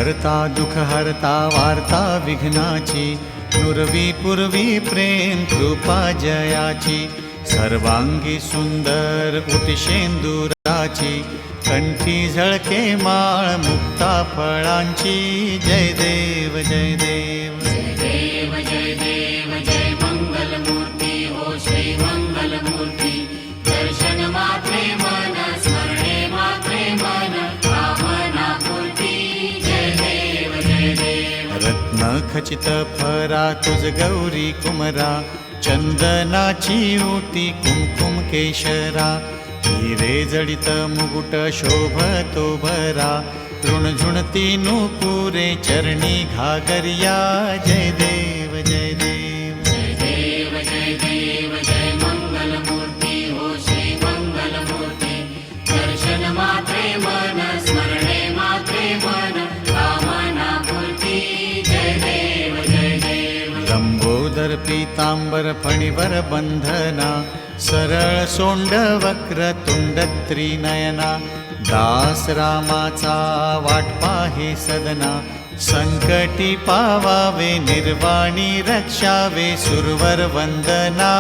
करता दुःख हरता वार्ता विघ्नाची, नुरवी पूर्वी प्रेम कृपा जयाची, सर्वांगी सुंदर उतिशेंदुराची, कंठी झळके माळ मुक्ता फळांची. जय देव जय देव जय देव जय देव जय मंगलमूर्ती हो श्री मंगलमूर्ती. दर्शन मात्रे मन स्मरणे मात्रे मन कामना पूर्ती. जय देव जय देव. रत्न खचित फरा तुझ गौरी कुमरा, चंदनाची ओटी कुमकुम केशरा, हिरे जडित मुकुट शोभतो भरा, तृणझुणती नूपुरे चरणी घागरिया. जय देव जय देव जय देव जय देव जय मंगलमूर्ती हो श्री मंगलमूर्ती. दर्शन मात्रे मन स्मरणे मात्रे मन कामना पूर्ती. जय देव जय देव. लंबोदर पीतांबर फणीवर बंधना, सरळ सोंड वक्र तुंड त्रिनयना, दास रामाचा वाट पाहे सदना, संकटी पावावे निर्वाणी रक्षावे सुरवर वंदना.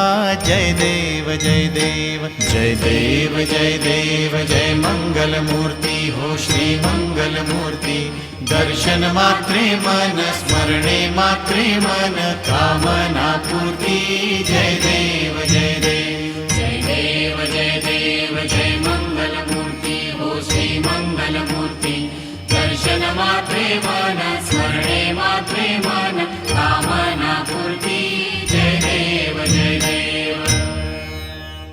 जय देव जय देव जय देव जय देव जय मंगलमूर्ती हो श्री मंगलमूर्ती. दर्शन मात्रे मन स्मरणे मात्रे मन